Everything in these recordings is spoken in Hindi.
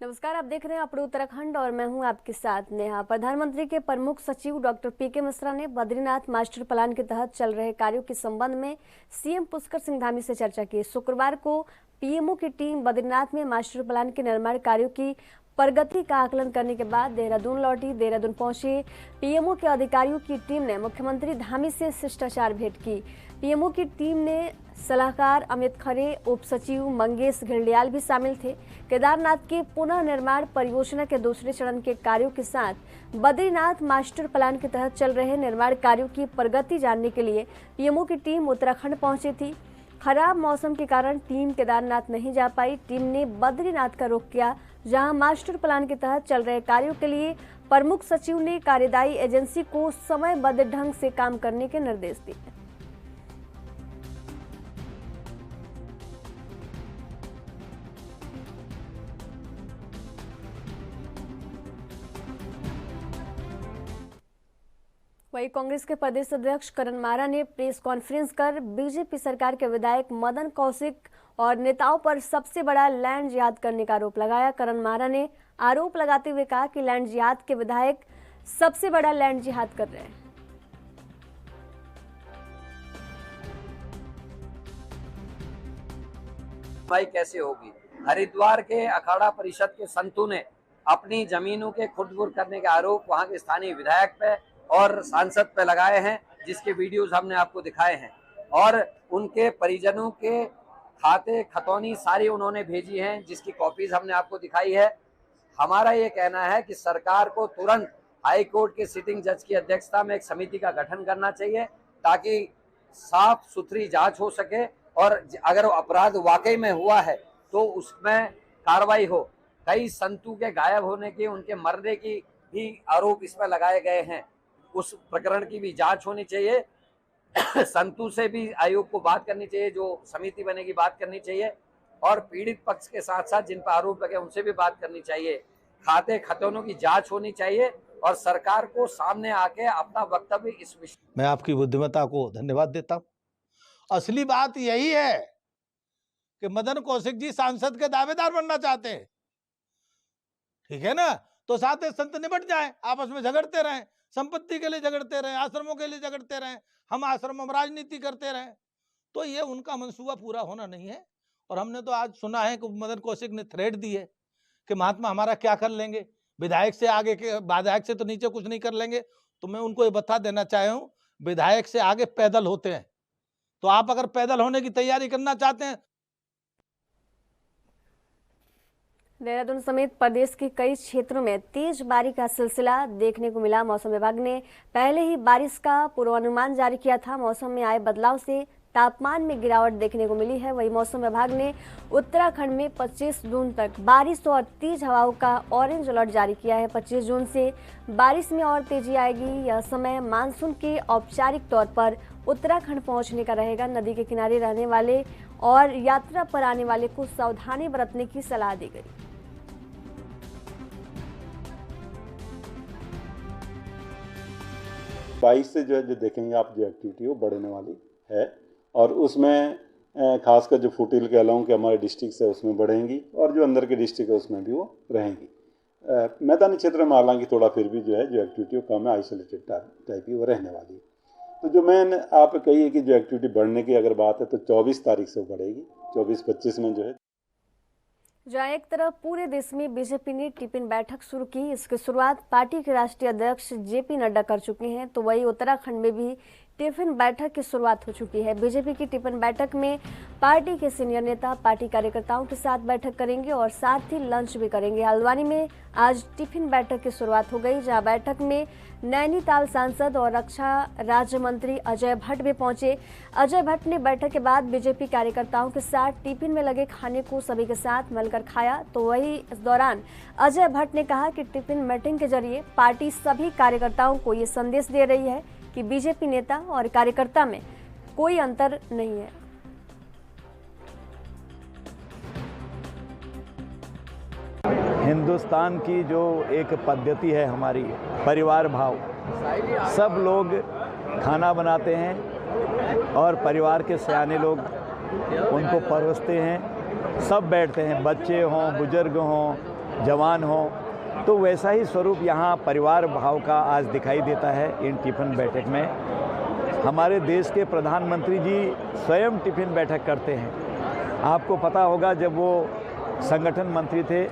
नमस्कार, आप देख रहे हैं अपने उत्तराखंड और मैं हूं आपके साथ नेहा। प्रधानमंत्री के प्रमुख सचिव डॉक्टर पीके मिश्रा ने बद्रीनाथ मास्टर प्लान के तहत चल रहे कार्यों के संबंध में सीएम पुष्कर सिंह धामी से चर्चा की। शुक्रवार को पीएमओ की टीम बद्रीनाथ में मास्टर प्लान के निर्माण कार्यों की प्रगति का आकलन करने के बाद देहरादून लौटी। देहरादून पहुंचे पीएमओ के अधिकारियों की टीम ने मुख्यमंत्री धामी से शिष्टाचार भेंट की। पीएमओ की टीम ने सलाहकार अमित खरे, उप सचिव मंगेश घिल्डियाल भी शामिल थे। केदारनाथ के पुनः निर्माण परियोजना के दूसरे चरण के कार्यों के साथ बद्रीनाथ मास्टर प्लान के तहत चल रहे निर्माण कार्यों की प्रगति जानने के लिए पीएमओ की टीम उत्तराखंड पहुंची थी। खराब मौसम के कारण टीम केदारनाथ नहीं जा पाई। टीम ने बद्रीनाथ का रुख किया, जहां मास्टर प्लान के तहत चल रहे कार्यों के लिए प्रमुख सचिव ने कार्यदायी एजेंसी को समयबद्ध ढंग से काम करने के निर्देश दिए। वहीं कांग्रेस के प्रदेश अध्यक्ष करण मारा ने प्रेस कॉन्फ्रेंस कर बीजेपी सरकार के विधायक मदन कौशिक और नेताओं पर सबसे बड़ा लैंड जिहाद करने का आरोप लगाया। करण मारा ने आरोप लगाते हुए कहा कि लैंड जिहाद के विधायक सबसे बड़ा लैंड जिहाद कर रहे हैं। भाई कैसे होगी? हरिद्वार के अखाड़ा परिषद के संतों ने अपनी जमीनों के खुर्द-बुर्द करने के आरोप वहां के स्थानीय विधायक पे और सांसद पे लगाए हैं, जिसके वीडियोस हमने आपको दिखाए हैं और उनके परिजनों के खाते खतौनी सारी उन्होंने भेजी हैं, जिसकी कॉपीज हमने आपको दिखाई है। हमारा ये कहना है कि सरकार को तुरंत हाई कोर्ट के सिटिंग जज की अध्यक्षता में एक समिति का गठन करना चाहिए, ताकि साफ सुथरी जांच हो सके और अगर अपराध वाकई में हुआ है तो उसमें कार्रवाई हो। कई संतों के गायब होने की, उनके मरने की भी आरोप इसमें लगाए गए हैं, उस प्रकरण की भी जांच होनी चाहिए। संतों से भी आयोग को बात करनी चाहिए, जो समिति बनेगी बात करनी चाहिए और पीड़ित पक्ष के साथ साथ जिन पर आरोप लगे उनसे भी बात करनी चाहिए। खाते खतौनों की जांच होनी चाहिए और सरकार को सामने आके अपना वक्तव्य इस विषय। मैं आपकी बुद्धिमत्ता को धन्यवाद देता हूं। असली बात यही है कि मदन कौशिक जी सांसद के दावेदार बनना चाहते हैं, ठीक है ना? तो साथ संत निपट जाए, आपस में झगड़ते रहें, संपत्ति के लिए झगड़ते रहें, आश्रमों के लिए झगड़ते रहें, हम आश्रमों में राजनीति करते रहें, तो ये उनका मंसूबा पूरा होना नहीं है। और हमने तो आज सुना है कि मदन कौशिक ने थ्रेट दी है कि महात्मा हमारा क्या कर लेंगे, विधायक से आगे के, विधायक से तो नीचे कुछ नहीं कर लेंगे। तो मैं उनको ये बता देना चाहे हूँ, विधायक से आगे पैदल होते हैं, तो आप अगर पैदल होने की तैयारी करना चाहते हैं। देहरादून समेत प्रदेश के कई क्षेत्रों में तेज बारिश का सिलसिला देखने को मिला। मौसम विभाग ने पहले ही बारिश का पूर्वानुमान जारी किया था। मौसम में आए बदलाव से तापमान में गिरावट देखने को मिली है। वहीं मौसम विभाग ने उत्तराखंड में 25 जून तक बारिश और तेज हवाओं का ऑरेंज अलर्ट जारी किया है। 25 जून से बारिश में और तेजी आएगी। यह समय मानसून के औपचारिक तौर पर उत्तराखंड पहुंचने का रहेगा। नदी के किनारे रहने वाले और यात्रा पर आने वाले को सावधानी बरतने की सलाह दी गई। 22 से जो देखेंगे आप, जो एक्टिविटी वो बढ़ने वाली है और उसमें खासकर जो फुटिल के अलावा के हमारे डिस्ट्रिक्ट है उसमें बढ़ेंगी और जो अंदर के डिस्ट्रिक्ट है उसमें भी वो रहेंगी। मैदानी क्षेत्र में हालांकि थोड़ा फिर भी जो है जो एक्टिविटी वो कम है, आइसोलेटेड टाइप की वो रहने वाली है। तो जो मैंने आप कही है कि जो एक्टिविटी बढ़ने की अगर बात है तो 24 तारीख से बढ़ेगी। 24-25 में जो है जहाँ एक तरफ पूरे देश में बीजेपी ने टिफिन बैठक शुरू की, इसकी शुरुआत पार्टी के राष्ट्रीय अध्यक्ष जेपी नड्डा कर चुके हैं, तो वही उत्तराखंड में भी टिफिन बैठक की शुरुआत हो चुकी है। बीजेपी की टिफिन बैठक में पार्टी के सीनियर नेता पार्टी कार्यकर्ताओं के साथ बैठक करेंगे और साथ ही लंच भी करेंगे। हल्द्वानी में आज टिफिन बैठक की शुरुआत हो गई, जहां बैठक में नैनीताल सांसद और रक्षा राज्य मंत्री अजय भट्ट भी पहुंचे। अजय भट्ट ने बैठक के बाद बीजेपी कार्यकर्ताओं के साथ टिफिन में लगे खाने को सभी के साथ मिलकर खाया। तो वही इस दौरान अजय भट्ट ने कहा कि टिफिन मीटिंग के जरिए पार्टी सभी कार्यकर्ताओं को ये संदेश दे रही है कि बीजेपी नेता और कार्यकर्ता में कोई अंतर नहीं है। हिंदुस्तान की जो एक पद्धति है हमारी, परिवार भाव, सब लोग खाना बनाते हैं और परिवार के सयाने लोग उनको परोसते हैं। सब बैठते हैं, बच्चे हों, बुजुर्ग हों, जवान हों, तो वैसा ही स्वरूप यहाँ परिवार भाव का आज दिखाई देता है इन टिफ़िन बैठक में। हमारे देश के प्रधानमंत्री जी स्वयं टिफ़िन बैठक करते हैं। आपको पता होगा जब वो संगठन मंत्री थे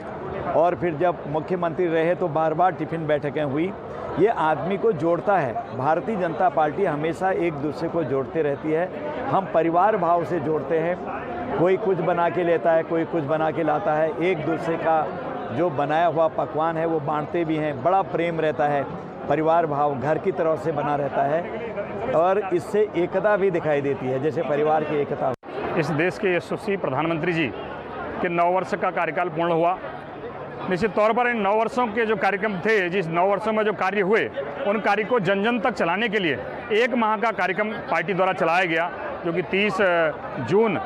और फिर जब मुख्यमंत्री रहे तो बार बार टिफ़िन बैठकें हुई। ये आदमी को जोड़ता है। भारतीय जनता पार्टी हमेशा एक दूसरे को जोड़ते रहती है। हम परिवार भाव से जोड़ते हैं। कोई कुछ बना के लेता है, कोई कुछ बना के लाता है। एक दूसरे का जो बनाया हुआ पकवान है वो बांटते भी हैं। बड़ा प्रेम रहता है। परिवार भाव घर की तरफ से बना रहता है और इससे एकता भी दिखाई देती है, जैसे परिवार की एकता। इस देश के यशस्वी प्रधानमंत्री जी के 9 वर्ष का कार्यकाल पूर्ण हुआ। निश्चित तौर पर इन 9 वर्षों के जो कार्यक्रम थे, जिस 9 वर्षों में जो कार्य हुए, उन कार्य को जन जन तक चलाने के लिए 1 माह का कार्यक्रम पार्टी द्वारा चलाया गया, जो कि 30 जून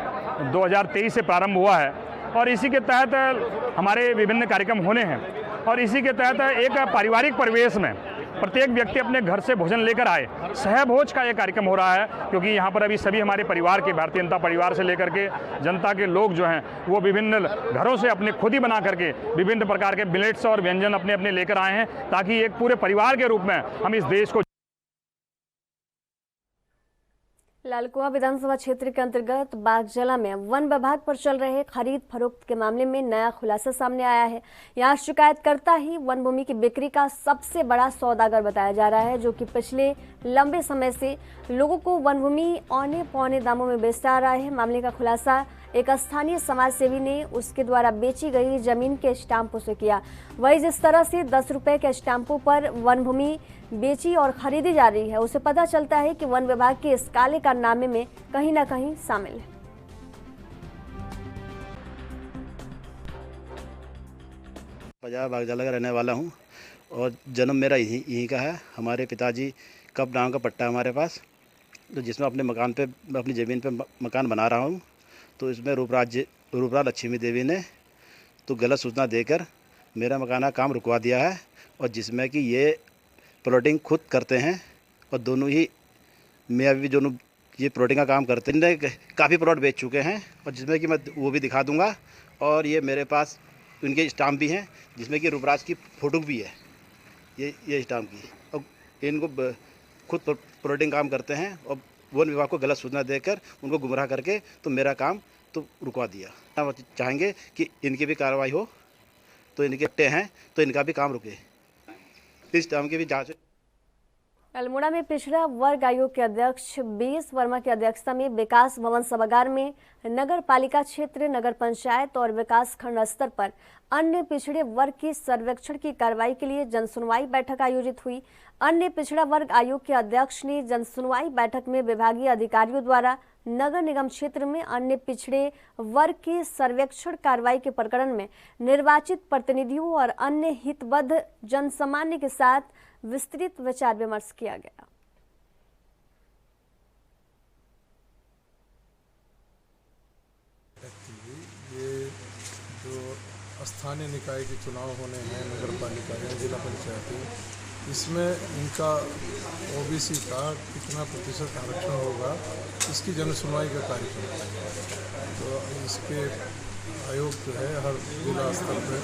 2023 से प्रारंभ हुआ है। और इसी के तहत हमारे विभिन्न कार्यक्रम होने हैं और इसी के तहत एक पारिवारिक परिवेश में प्रत्येक व्यक्ति अपने घर से भोजन लेकर आए। सहभोज का ये कार्यक्रम हो रहा है, क्योंकि यहाँ पर अभी सभी हमारे परिवार के, भारतीय जनता परिवार से लेकर के जनता के लोग जो हैं वो विभिन्न घरों से अपने खुद ही बना करके विभिन्न प्रकार के मिलेट्स और व्यंजन अपने अपने लेकर आए हैं, ताकि एक पूरे परिवार के रूप में हम इस देश को। लालकुआं विधानसभा क्षेत्र के अंतर्गत बागजला में वन विभाग पर चल रहे खरीद फरोख्त के मामले में नया खुलासा सामने आया है। यहाँ शिकायतकर्ता ही वन भूमि की बिक्री का सबसे बड़ा सौदागर बताया जा रहा है, जो कि पिछले लंबे समय से लोगों को वन भूमि औने पौने दामों में बेचता आ रहा है। मामले का खुलासा एक स्थानीय समाज सेवी ने उसके द्वारा बेची गई जमीन के स्टाम्पों से किया। वही जिस तरह से 10 रुपए के स्टाम्पों पर वन भूमि बेची और खरीदी जा रही है, उसे पता चलता है कि वन विभाग के इस काले कारनामे में कहीं ना कहीं शामिल है। पंजाब बागजला का रहने वाला हूँ और जन्म मेरा यहीं का है। हमारे पिताजी कब नाम का पट्टा है हमारे पास, तो जिसमें अपने मकान पे, अपनी ज़मीन पे मकान बना रहा हूँ। तो इसमें रूपराज लक्ष्मी देवी ने तो गलत सूचना देकर मेरा मकान का काम रुकवा दिया है, और जिसमें कि ये प्लॉटिंग खुद करते हैं और दोनों ही मैं भी दोनों ये प्लॉटिंग का काम करते हैं। काफ़ी प्लॉट बेच चुके हैं और जिसमें कि मैं वो भी दिखा दूंगा। और ये मेरे पास उनके स्टाम्प भी हैं, जिसमें कि रूपराज की फ़ोटो भी है, ये स्टाम्प की। और इनको खुद प्लॉटिंग काम करते हैं और वन विभाग को गलत सूचना देकर उनको गुमराह करके तो मेरा काम तो रुकवा दिया। हम चाहेंगे कि इनकी भी कार्रवाई हो, तो इनके अट्टे हैं तो इनका भी काम रुके, इस काम की भी जांच। अल्मोड़ा में पिछड़ा वर्ग आयोग के अध्यक्ष बीएस वर्मा की अध्यक्षता में विकास भवन सभागार में नगर पालिका क्षेत्र, नगर पंचायत और विकास खंड स्तर पर अन्य पिछड़े वर्ग की सर्वेक्षण की कार्रवाई के लिए जनसुनवाई बैठक आयोजित हुई। अन्य पिछड़ा वर्ग आयोग के अध्यक्ष ने जनसुनवाई बैठक में विभागीय अधिकारियों द्वारा नगर निगम क्षेत्र में अन्य पिछड़े वर्ग की सर्वेक्षण कार्रवाई के प्रकरण में निर्वाचित प्रतिनिधियों और अन्य हितबद्ध जनसामान्य के साथ विस्तृत विचार विमर्श किया गया। ये जो स्थानीय निकाय के चुनाव होने हैं, नगर पालिका या जिला पंचायती, इसमें इनका ओबीसी का कितना प्रतिशत आरक्षण होगा, इसकी जनसुनवाई का कार्यक्रम है। तो इसके आयोग जो है हर जिला स्तर पर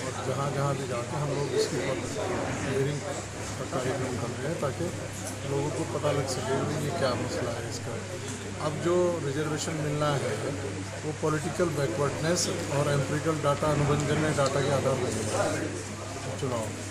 और जहाँ जहाँ भी जाके हम लोग इसके ऊपर हियरिंग का कार्यक्रम कर रहे हैं, ताकि लोगों को पता लग सके ये क्या मसला है इसका। अब जो रिजर्वेशन मिलना है वो पॉलिटिकल बैकवर्डनेस और एम्पिरिकल डाटा, अनुबंधन डाटा के आधार पर मिलना है चुनाव।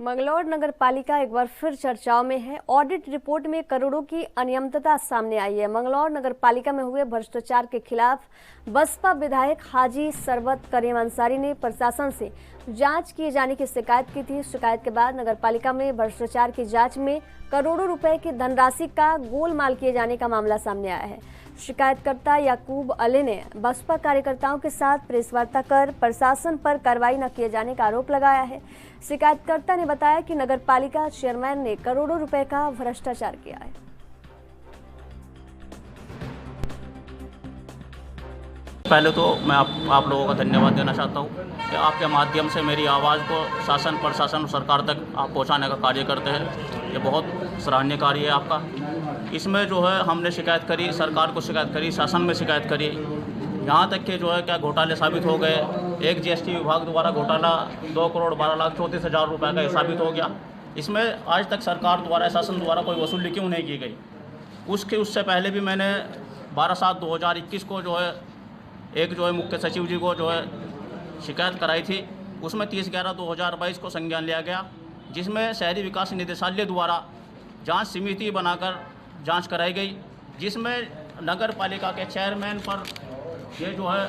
मंगलौर नगर पालिका एक बार फिर चर्चाओं में है। ऑडिट रिपोर्ट में करोड़ों की अनियमितता सामने आई है। मंगलौर नगर पालिका में हुए भ्रष्टाचार के खिलाफ बसपा विधायक हाजी सरवत करीम अंसारी ने प्रशासन से जांच किए जाने की शिकायत की थी। शिकायत के बाद नगर पालिका में भ्रष्टाचार की जांच में करोड़ों रुपए की धनराशि का गोलमाल किए जाने का मामला सामने आया है। शिकायतकर्ता याकूब अली ने बसपा कार्यकर्ताओं के साथ प्रेस वार्ता कर प्रशासन पर कार्रवाई न किए जाने का आरोप लगाया है। शिकायतकर्ता ने बताया कि नगर पालिका चेयरमैन ने करोड़ों रुपए का भ्रष्टाचार किया है। पहले तो मैं आप लोगों का धन्यवाद देना चाहता हूँ कि आपके माध्यम से मेरी आवाज़ को शासन, प्रशासन और सरकार तक आप पहुँचाने का कार्य करते हैं। ये बहुत सराहनीय कार्य है आपका। इसमें जो है हमने शिकायत करी, सरकार को शिकायत करी, शासन में शिकायत करी यहाँ तक कि जो है क्या घोटाले साबित हो गए। एक जीएसटी विभाग द्वारा घोटाला 2,12,34,000 रुपये का साबित हो गया। इसमें आज तक सरकार द्वारा, शासन द्वारा कोई वसूली क्यों नहीं की गई। उससे पहले भी मैंने 12/7/2021 को जो है एक जो है मुख्य सचिव जी को जो है शिकायत कराई थी। उसमें 30/11/2022 को संज्ञान लिया गया, जिसमें शहरी विकास निदेशालय द्वारा जांच समिति बनाकर जांच कराई गई, जिसमें नगर पालिका के चेयरमैन पर ये जो है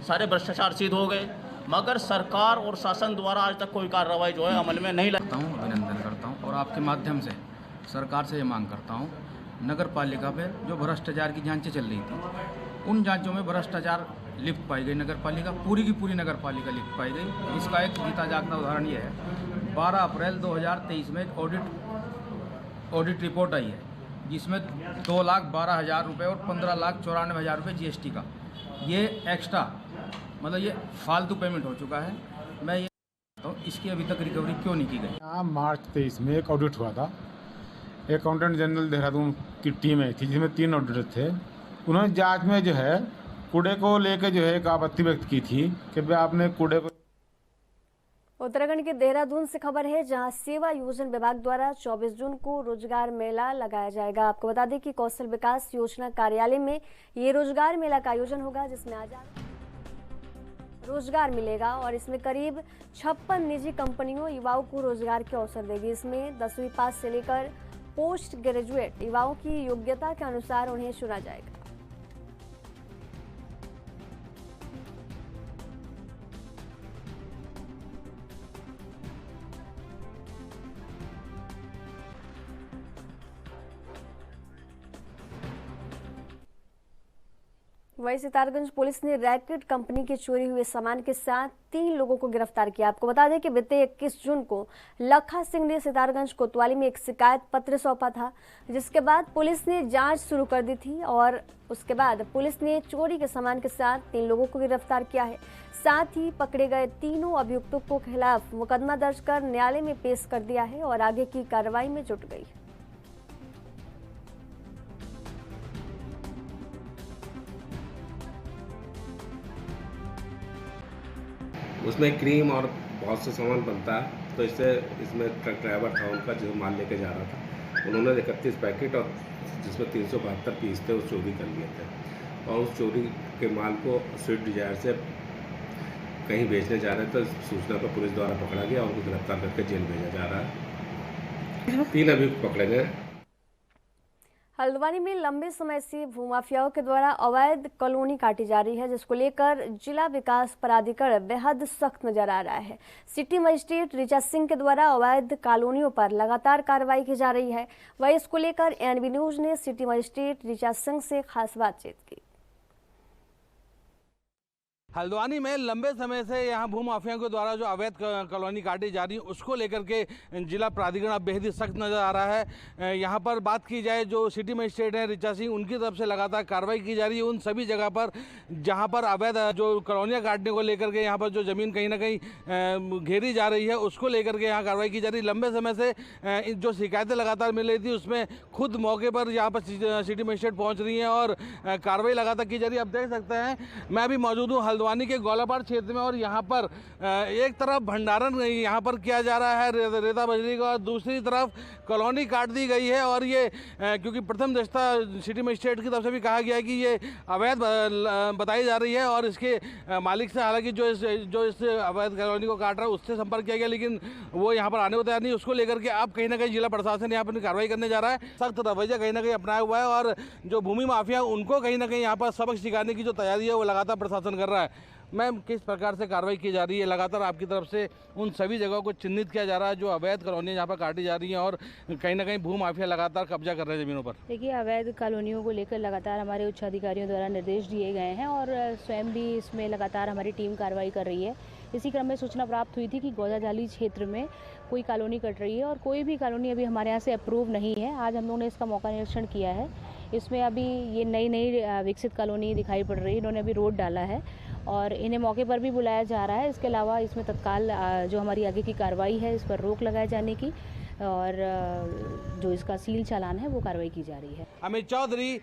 सारे भ्रष्टाचार सिद्ध हो गए, मगर सरकार और शासन द्वारा आज तक कोई कार्रवाई जो है अमल में नहीं लगता हूँ। अभिनंदन करता हूँ और आपके माध्यम से सरकार से ये मांग करता हूँ, नगर पालिका पे जो भ्रष्टाचार की जांचें चल रही थी, उन जांचों में भ्रष्टाचार लिप्त पाई गई। नगर पालिका पूरी की पूरी नगर पालिका लिप्त पाई गई। इसका एक जीता जागता उदाहरण ये है, 12 अप्रैल 2023 में एक ऑडिट रिपोर्ट आई है, जिसमें 2,12,000 रुपये और 15,94,000 रुपये जीएसटी का ये एक्स्ट्रा, मतलब ये फालतू पेमेंट हो चुका है। मैं ये तो इसकी अभी तक रिकवरी क्यों नहीं की गई। मार्च 23 में एक ऑडिट हुआ था, अकाउंटेंट जनरल देहरादून की टीम आई थी, जिसमें 3 ऑडिटर थे। उन्होंने जांच में जो है कूड़े को लेकर जो है एक आपत्ति व्यक्त की थी कि भाई आपने कूड़े को। उत्तराखंड के देहरादून से खबर है, जहां सेवा योजना विभाग द्वारा 24 जून को रोजगार मेला लगाया जाएगा। आपको बता दें कि कौशल विकास योजना कार्यालय में ये रोजगार मेला का आयोजन होगा, जिसमें आजाद रोजगार मिलेगा और इसमें करीब 56 निजी कंपनियों युवाओं को रोजगार के अवसर देगी। इसमें 10वीं पास से लेकर पोस्ट ग्रेजुएट युवाओं की योग्यता के अनुसार उन्हें चुना जाएगा। वहीं सितारगंज पुलिस ने रैकेट कंपनी के चोरी हुए सामान के साथ 3 लोगों को गिरफ्तार किया। आपको बता दें कि बीते 21 जून को लखा सिंह ने सितारगंज कोतवाली में एक शिकायत पत्र सौंपा था, जिसके बाद पुलिस ने जांच शुरू कर दी थी और उसके बाद पुलिस ने चोरी के सामान के साथ 3 लोगों को गिरफ्तार किया है। साथ ही पकड़े गए तीनों अभियुक्तों को खिलाफ मुकदमा दर्ज कर न्यायालय में पेश कर दिया है और आगे की कार्रवाई में जुट गई। उसमें क्रीम और बहुत से सामान बनता है, तो इसमें ट्रक ड्राइवर था, उनका जो माल लेके जा रहा था, उन्होंने 31 पैकेट और जिसमें 372 पीस थे वो चोरी कर लिए थे और उस चोरी के माल को स्विफ्ट डिजायर से कहीं बेचने जा रहे थे। सूचना पर पुलिस द्वारा पकड़ा गया और उनको गिरफ्तार करके जेल भेजा जा रहा है। 3 अभियुक्त पकड़े गए। हल्द्वानी में लंबे समय से भूमाफियाओं के द्वारा अवैध कॉलोनी काटी जा रही है, जिसको लेकर जिला विकास प्राधिकरण बेहद सख्त नजर आ रहा है। सिटी मजिस्ट्रेट ऋचा सिंह के द्वारा अवैध कॉलोनियों पर लगातार कार्रवाई की जा रही है। वहीं इसको लेकर एनबी न्यूज ने सिटी मजिस्ट्रेट ऋचा सिंह से खास बातचीत की। हल्द्वानी में लंबे समय से यहाँ भूमाफियाओं के द्वारा जो अवैध कॉलोनी काटी जा रही है, उसको लेकर के जिला प्राधिकरण अब बेहद ही सख्त नज़र आ रहा है। यहाँ पर बात की जाए, जो सिटी मजिस्ट्रेट हैं ऋचा सिंह, उनकी तरफ से लगातार कार्रवाई की जा रही है उन सभी जगह पर जहाँ पर अवैध जो कॉलोनियाँ काटने को लेकर के यहाँ पर जो ज़मीन कहीं ना कहीं घेरी जा रही है, उसको लेकर के यहाँ कार्रवाई की जा रही है। लंबे समय से जो शिकायतें लगातार मिल रही थी, उसमें खुद मौके पर यहाँ पर सिटी मजिस्ट्रेट पहुँच रही हैं और कार्रवाई लगातार की जा रही है। अब देख सकते हैं, मैं अभी मौजूद हूँ हल्द्वानी के गोलाबाड़ क्षेत्र में और यहाँ पर एक तरफ भंडारण यहाँ पर किया जा रहा है रेता बजरी का, और दूसरी तरफ कॉलोनी काट दी गई है। और ये क्योंकि प्रथम दृष्टा सिटी मजिस्ट्रेट की तरफ से भी कहा गया है कि ये अवैध बताई जा रही है और इसके मालिक से हालांकि जो इस अवैध कॉलोनी को काट रहा है उससे संपर्क किया गया, लेकिन वो यहाँ पर आने को तैयार नहीं। उसको लेकर के अब कहीं ना कहीं जिला प्रशासन यहाँ पर कार्रवाई करने जा रहा है। सख्त रवैया कहीं ना कहीं अपनाया हुआ है और जो भूमि माफिया उनको कहीं ना कहीं यहाँ पर सबक सिखाने की जो तैयारी है वो लगातार प्रशासन कर रहा है। मैम, किस प्रकार से कार्रवाई की जा रही है? लगातार आपकी तरफ से उन सभी जगहों को चिन्हित किया जा रहा है जो अवैध कॉलोनियाँ यहाँ पर काटी जा रही हैं और कहीं ना कहीं भूमाफिया लगातार कब्जा कर रहे हैं ज़मीनों पर। देखिए, अवैध कॉलोनियों को लेकर लगातार हमारे उच्च अधिकारियों द्वारा निर्देश दिए गए हैं और स्वयं भी इसमें लगातार हमारी टीम कार्रवाई कर रही है। इसी क्रम में सूचना प्राप्त हुई थी कि गौजाजाली क्षेत्र में कोई कॉलोनी कट रही है और कोई भी कॉलोनी अभी हमारे यहाँ से अप्रूव नहीं है। आज हम लोगों ने इसका मौका निरीक्षण किया है। इसमें अभी ये नई विकसित कॉलोनी दिखाई पड़ रही है। इन्होंने अभी रोड डाला है और इन्हें मौके पर भी बुलाया जा रहा है। इसके अलावा इसमें तत्काल जो हमारी आगे की कार्रवाई है, इस पर रोक लगाए जाने की और जो इसका सील चालान है वो कार्रवाई की जा रही है। अमित चौधरी।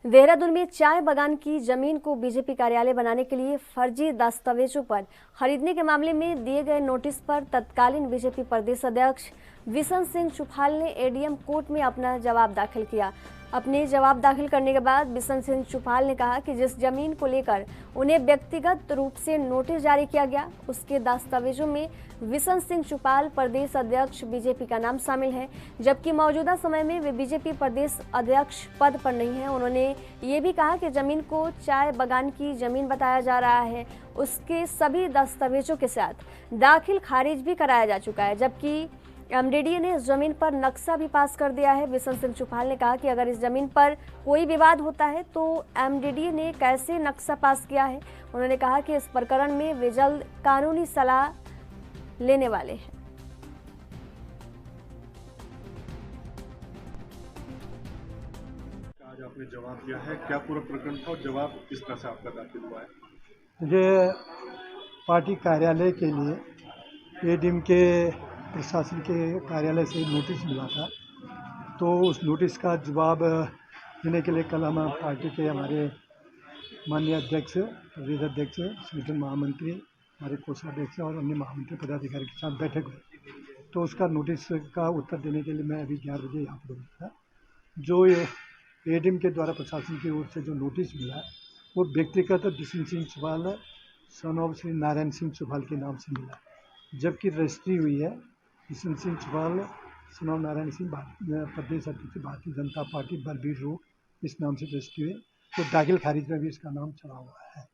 देहरादून में चाय बागान की जमीन को बीजेपी कार्यालय बनाने के लिए फर्जी दस्तावेजों पर खरीदने के मामले में दिए गए नोटिस पर तत्कालीन बीजेपी प्रदेश अध्यक्ष बिशन सिंह चुफाल ने एडीएम कोर्ट में अपना जवाब दाखिल किया। अपने जवाब दाखिल करने के बाद बिशन सिंह चुफाल ने कहा कि जिस जमीन को लेकर उन्हें व्यक्तिगत रूप से नोटिस जारी किया गया उसके दस्तावेजों में बिशन सिंह चुफाल प्रदेश अध्यक्ष बीजेपी का नाम शामिल है, जबकि मौजूदा समय में वे बीजेपी प्रदेश अध्यक्ष पद पर नहीं है। उन्होंने ये भी कहा कि जमीन को चाय बागान की जमीन बताया जा रहा है, उसके सभी दस्तावेजों के साथ दाखिल खारिज भी कराया जा चुका है, जबकि एमडीडीए ने इस जमीन पर नक्शा भी पास कर दिया है। बिशन सिंह चुफाल ने कहा कि अगर इस जमीन पर कोई विवाद होता है तो एमडीडीए ने कैसे नक्शा पास किया है। उन्होंने कहा कि इस प्रकरण में वे जल्द कानूनी सलाह लेने वाले हैं। आज आपने जवाब दिया है, क्या पूरा प्रकरण था और जवाब किस तरह से आपका दाखिल हुआ है? मुझे पार्टी कार्यालय के लिए एडीएम के प्रशासन के कार्यालय से नोटिस मिला था, तो उस नोटिस का जवाब देने के लिए कल हम पार्टी के हमारे माननीय अध्यक्ष, प्रदेश अध्यक्ष, संगठन महामंत्री, हमारे कोषाध्यक्ष और अन्य महामंत्री पदाधिकारी के साथ बैठक हुई। तो उसका नोटिस का उत्तर देने के लिए मैं अभी 11 बजे यहाँ पर था। जो एडीएम के द्वारा प्रशासन की ओर से जो नोटिस मिला वो व्यक्तिगत बिशन सिंह चुफाल सन ऑफ श्री नारायण सिंह चुफाल के नाम से मिला, जबकि रजिस्ट्री हुई है बिशन सिंह चुफाल सन ऑफ नारायण सिंह प्रदेश अध्यक्ष भारतीय जनता पार्टी बलबीर रोड इस नाम से रजिस्ट्री हुई। तो दाखिल खारिज में भी इसका नाम चला हुआ है।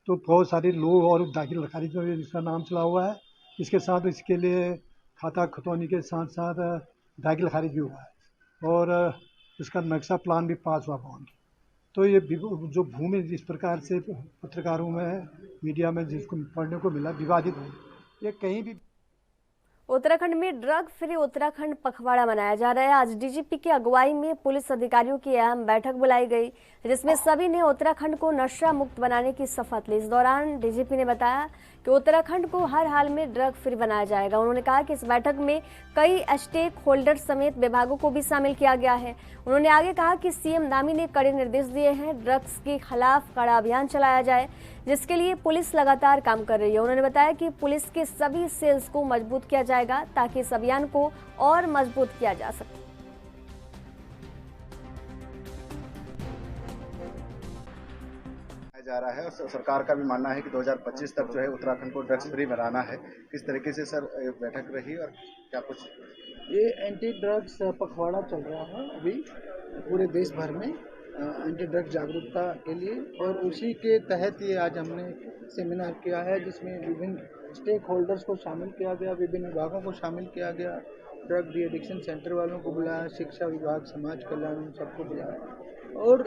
तो बहुत सारे लोग और दाखिल खारिज में भी इसका नाम चला हुआ है। इसके साथ इसके लिए खाता खतौनी के साथ साथ दाखिल खारिज भी हुआ है और इसका नक्शा प्लान भी पास हुआ भवन की। तो ये जो भूमि जिस प्रकार से पत्रकारों में मीडिया में जिसको पढ़ने को मिला विवादित है, ये कहीं भी। उत्तराखंड में ड्रग फ्री उत्तराखंड पखवाड़ा मनाया जा रहा है। आज डीजीपी की अगुवाई में पुलिस अधिकारियों की अहम बैठक बुलाई गई, जिसमें सभी ने उत्तराखंड को नशा मुक्त बनाने की शपथ ली। इस दौरान डीजीपी ने बताया कि उत्तराखंड को हर हाल में ड्रग फ्री बनाया जाएगा। उन्होंने कहा कि इस बैठक में कई स्टेक होल्डर समेत विभागों को भी शामिल किया गया है। उन्होंने आगे कहा कि सीएम धामी ने कड़े निर्देश दिए हैं, ड्रग्स के खिलाफ कड़ा अभियान चलाया जाए, जिसके लिए पुलिस लगातार काम कर रही है। उन्होंने बताया कि पुलिस के सभी सेल्स को मजबूत किया जाएगा ताकि इस अभियान को और मजबूत किया जा सके। जा रहा है और सरकार का भी मानना है कि 2025 तक जो है उत्तराखंड को ड्रग्स फ्री बनाना है। किस तरीके से सर बैठक रही और क्या कुछ? ये एंटी ड्रग्स पखवाड़ा चल रहा है अभी पूरे देश भर में एंटी ड्रग्स जागरूकता के लिए, और उसी के तहत ये आज हमने सेमिनार किया है जिसमें विभिन्न स्टेक होल्डर्स को शामिल किया गया, विभिन्न विभागों को शामिल किया गया, ड्रग डी एडिक्शन सेंटर वालों को बुलाया, शिक्षा विभाग, समाज कल्याण, सबको बुलाया। और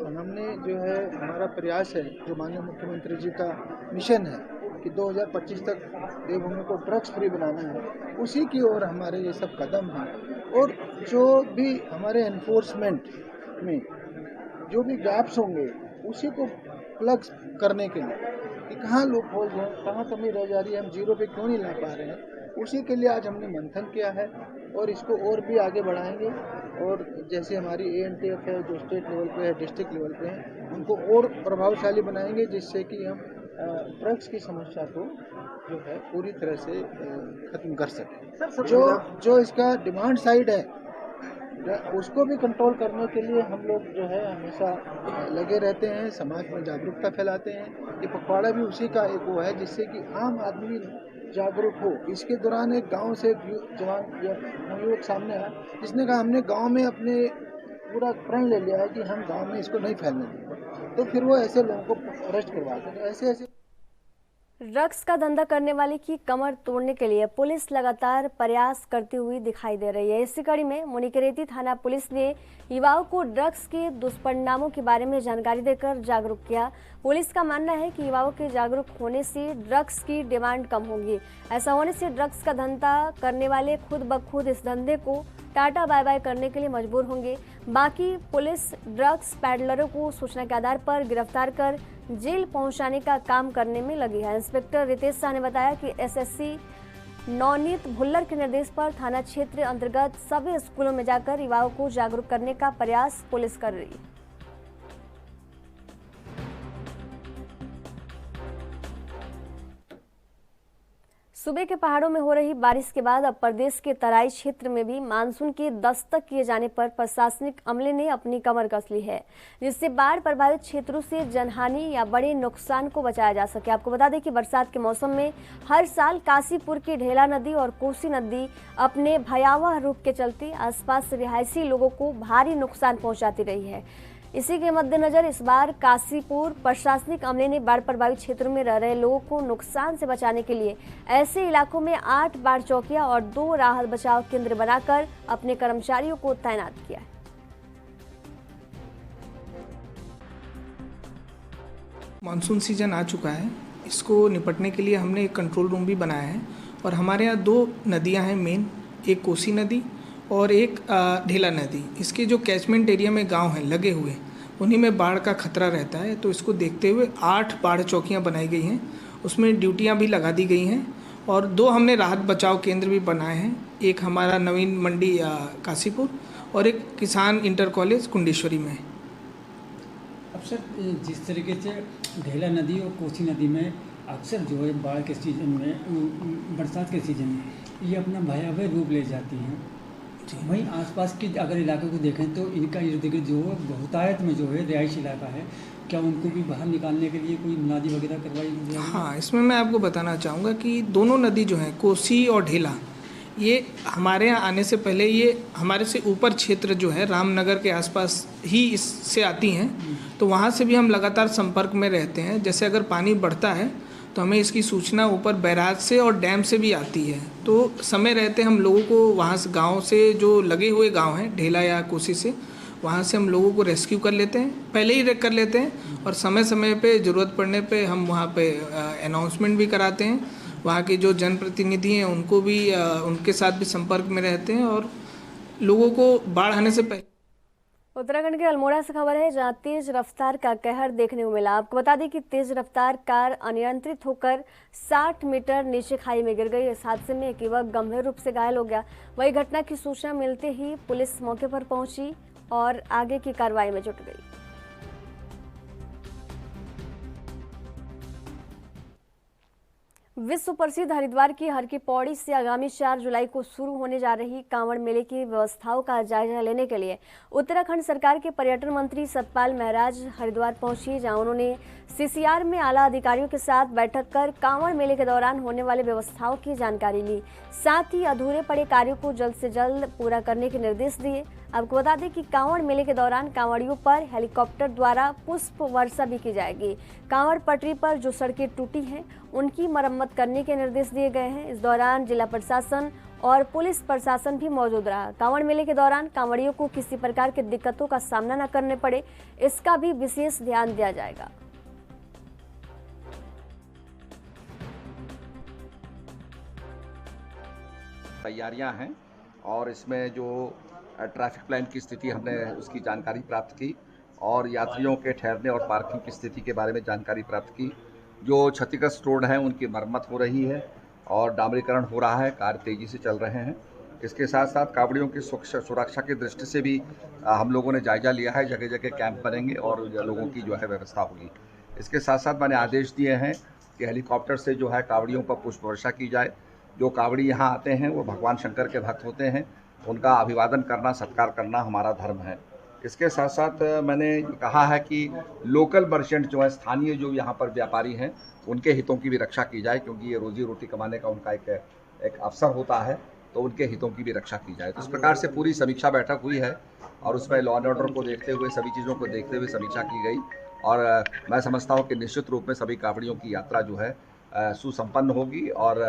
हमने जो है हमारा प्रयास है, जो माननीय मुख्यमंत्री जी का मिशन है कि 2025 तक देवभूमि को ड्रग्स फ्री बनाना है, उसी की ओर हमारे ये सब कदम हैं। और जो भी हमारे एनफोर्समेंट में जो भी गैप्स होंगे उसी को प्लग करने के लिए कि कहाँ लूप होल है, कहाँ कमी रह जा रही है, हम जीरो पे क्यों नहीं ला पा रहे हैं, उसी के लिए आज हमने मंथन किया है और इसको और भी आगे बढ़ाएंगे। और जैसे हमारी एएनटीएफ है जो स्टेट लेवल पे है, डिस्ट्रिक्ट लेवल पे है, उनको और प्रभावशाली बनाएंगे जिससे कि हम ड्रग्स की समस्या को जो है पूरी तरह से खत्म कर सकें। जो इसका डिमांड साइड है उसको भी कंट्रोल करने के लिए हम लोग जो है हमेशा लगे रहते हैं, समाज में जागरूकता फैलाते हैं। ये पखवाड़ा भी उसी का एक वो है जिससे कि आम आदमी जागरूक हो। इसके दौरान एक गांव से जवान युवक सामने आया जिसने कहा हमने गांव में अपने पूरा प्रण ले लिया है कि हम गांव में इसको नहीं फैलने देंगे, तो फिर वो ऐसे लोगों को अरेस्ट करवाते हैं। ऐसे ड्रग्स का धंधा करने वाले की कमर तोड़ने के लिए पुलिस लगातार प्रयास करती हुई दिखाई दे रही है। इसी कड़ी में मुनिकरेती थाना पुलिस ने युवाओं को ड्रग्स के दुष्परिणामों के बारे में जानकारी देकर जागरूक किया। पुलिस का मानना है कि युवाओं के जागरूक होने से ड्रग्स की डिमांड कम होगी। ऐसा होने से ड्रग्स का धंधा करने वाले खुद ब खुद इस धंधे को टाटा बाय बाय करने के लिए मजबूर होंगे। बाकी पुलिस ड्रग्स पैडलरों को सूचना के आधार पर गिरफ्तार कर जेल पहुंचाने का काम करने में लगी है। इंस्पेक्टर रितेश शाह ने बताया कि एसएससी नवनीत भुल्लर के निर्देश पर थाना क्षेत्र अंतर्गत सभी स्कूलों में जाकर युवाओं को जागरूक करने का प्रयास पुलिस कर रही है। सूबे के पहाड़ों में हो रही बारिश के बाद अब प्रदेश के तराई क्षेत्र में भी मानसून की दस्तक किए जाने पर प्रशासनिक अमले ने अपनी कमर कस ली है, जिससे बाढ़ प्रभावित क्षेत्रों से जनहानि या बड़े नुकसान को बचाया जा सके। आपको बता दें कि बरसात के मौसम में हर साल काशीपुर की ढेला नदी और कोसी नदी अपने भयावह रूप के चलते आसपास रिहायशी लोगों को भारी नुकसान पहुंचाती रही है। इसी के मद्देनजर इस बार काशीपुर प्रशासनिक अमले ने बाढ़ प्रभावित क्षेत्रों में रह रहे लोगों को नुकसान से बचाने के लिए ऐसे इलाकों में 8 बाढ़ चौकियां और 2 राहत बचाव केंद्र बनाकर अपने कर्मचारियों को तैनात किया है। मानसून सीजन आ चुका है, इसको निपटने के लिए हमने एक कंट्रोल रूम भी बनाया है और हमारे यहाँ 2 नदियाँ हैं मेन, एक कोसी नदी और एक ढेला नदी। इसके जो कैचमेंट एरिया में गांव हैं लगे हुए, उन्हीं में बाढ़ का खतरा रहता है। तो इसको देखते हुए 8 बाढ़ चौकियां बनाई गई हैं, उसमें ड्यूटियां भी लगा दी गई हैं और 2 हमने राहत बचाव केंद्र भी बनाए हैं। एक हमारा नवीन मंडी काशीपुर और एक किसान इंटर कॉलेज कुंडेश्वरी में। अब सर, जिस तरीके से ढेला नदी और कोसी नदी में अक्सर जो है बाढ़ के सीजन में, बरसात के सीजन में ये अपना भयावह रूप ले जाती हैं, वहीं आसपास के अगर इलाके को देखें तो इनका इर्द गिर्द जो है बहुतायत में जो है रिहायशी इलाका है, क्या उनको भी बाहर निकालने के लिए कोई मुनादी वगैरह करवाई गई है? हाँ, इसमें मैं आपको बताना चाहूँगा कि दोनों नदी जो हैं कोसी और ढेला, ये हमारे यहाँ आने से पहले ये हमारे से ऊपर क्षेत्र जो है रामनगर के आसपास ही इससे आती हैं, तो वहाँ से भी हम लगातार संपर्क में रहते हैं। जैसे अगर पानी बढ़ता है तो हमें इसकी सूचना ऊपर बैराज से और डैम से भी आती है, तो समय रहते हम लोगों को वहाँ से गांव से जो लगे हुए गांव हैं ढेला या कोसी से, वहाँ से हम लोगों को रेस्क्यू कर लेते हैं, पहले ही कर लेते हैं और समय समय पे ज़रूरत पड़ने पे हम वहाँ पे अनाउंसमेंट भी कराते हैं। वहाँ के जो जनप्रतिनिधि हैं उनको भी उनके साथ भी संपर्क में रहते हैं और लोगों को बाढ़ आने से पहले। उत्तराखंड के अल्मोड़ा से खबर है, जहां तेज रफ्तार का कहर देखने को मिला। आपको बता दें कि तेज रफ्तार कार अनियंत्रित होकर 60 मीटर नीचे खाई में गिर गई। इस हादसे में एक युवक गंभीर रूप से घायल हो गया। वही घटना की सूचना मिलते ही पुलिस मौके पर पहुंची और आगे की कार्रवाई में जुट गई। विश्व प्रसिद्ध हरिद्वार की हर की पौड़ी से आगामी 4 जुलाई को शुरू होने जा रही कांवड़ मेले की व्यवस्थाओं का जायजा लेने के लिए उत्तराखंड सरकार के पर्यटन मंत्री सतपाल महाराज हरिद्वार पहुंचे, जहां उन्होंने सीसीआर में आला अधिकारियों के साथ बैठक कर कांवड़ मेले के दौरान होने वाले व्यवस्थाओं की जानकारी ली। साथ ही अधूरे पड़े कार्यों को जल्द से जल्द पूरा करने के निर्देश दिए। आपको बता दें कि कांवड़ मेले के दौरान कांवड़ियों पर हेलीकॉप्टर द्वारा पुष्प वर्षा भी की जाएगी। कांवड़ पटरी पर जो सड़कें टूटी हैं उनकी मरम्मत करने के निर्देश दिए गए हैं। इस दौरान जिला प्रशासन और पुलिस प्रशासन भी मौजूद रहा। कांवड़ मेले के दौरान कांवड़ियों को किसी प्रकार की दिक्कतों का सामना न करने पड़े, इसका भी विशेष ध्यान दिया जाएगा। तैयारियां हैं और इसमें जो ट्रैफिक प्लान की स्थिति हमने उसकी जानकारी प्राप्त की और यात्रियों के ठहरने और पार्किंग की स्थिति के बारे में जानकारी प्राप्त की। जो क्षतिग्रस्त रोड हैं उनकी मरम्मत हो रही है और डामरीकरण हो रहा है, कार्य तेजी से चल रहे हैं। इसके साथ साथ कांवड़ियों की सुरक्षा की दृष्टि से भी हम लोगों ने जायजा लिया है। जगह जगह कैंप बनेंगे और लोगों की जो है व्यवस्था होगी। इसके साथ साथ मैंने आदेश दिए हैं कि हेलीकॉप्टर से जो है कांवड़ियों पर पुष्प वर्षा की जाए। जो कांवड़ी यहाँ आते हैं वो भगवान शंकर के भक्त होते हैं, उनका अभिवादन करना, सत्कार करना हमारा धर्म है। इसके साथ साथ मैंने कहा है कि लोकल मर्चेंट जो है, स्थानीय जो यहाँ पर व्यापारी हैं, उनके हितों की भी रक्षा की जाए, क्योंकि ये रोजी रोटी कमाने का उनका एक अवसर होता है, तो उनके हितों की भी रक्षा की जाए। तो इस प्रकार से पूरी समीक्षा बैठक हुई है और उसमें लॉ एंड ऑर्डर को देखते हुए, सभी चीज़ों को देखते हुए समीक्षा की गई और मैं समझता हूँ कि निश्चित रूप में सभी कांवड़ियों की यात्रा जो है सुसंपन्न होगी और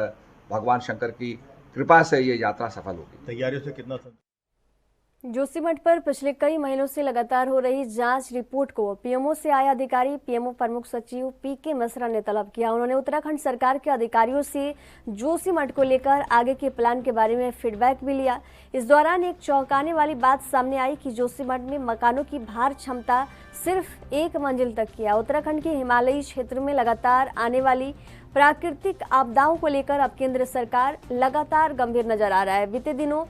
भगवान शंकर की कृपा से ये यात्रा सफल होगी। तैयारियों से कितना जोशीमठ पर पिछले कई महीनों से लगातार हो रही जांच रिपोर्ट को पीएमओ से आए अधिकारी पीएमओ प्रमुख सचिव पीके मिश्रा ने तलब किया। उन्होंने उत्तराखंड सरकार के अधिकारियों से जोशीमठ को लेकर आगे के प्लान के बारे में फीडबैक भी लिया। इस दौरान एक चौंकाने वाली बात सामने आई कि जोशीमठ में मकानों की भार क्षमता सिर्फ 1 मंजिल तक की है। उत्तराखंड के हिमालयी क्षेत्र में लगातार आने वाली प्राकृतिक आपदाओं को लेकर अब केंद्र सरकार लगातार गंभीर नजर आ रहा है। बीते दिनों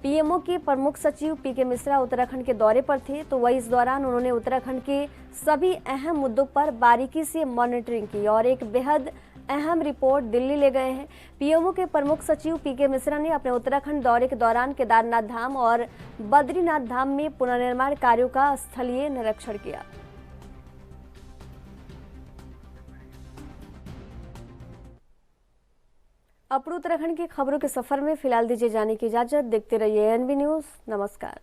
पीएमओ के प्रमुख सचिव पीके मिश्रा उत्तराखंड के दौरे पर थे, तो वही इस दौरान उन्होंने उत्तराखंड के सभी अहम मुद्दों पर बारीकी से मॉनिटरिंग की और एक बेहद अहम रिपोर्ट दिल्ली ले गए हैं। पीएमओ के प्रमुख सचिव पीके मिश्रा ने अपने उत्तराखंड दौरे के दौरान केदारनाथ धाम और बद्रीनाथ धाम में पुनर्निर्माण कार्यों का स्थलीय निरीक्षण किया। अब उत्तराखंड की खबरों के सफर में फिलहाल दीजिए जाने की इजाजत। देखते रहिए एनबी न्यूज। नमस्कार।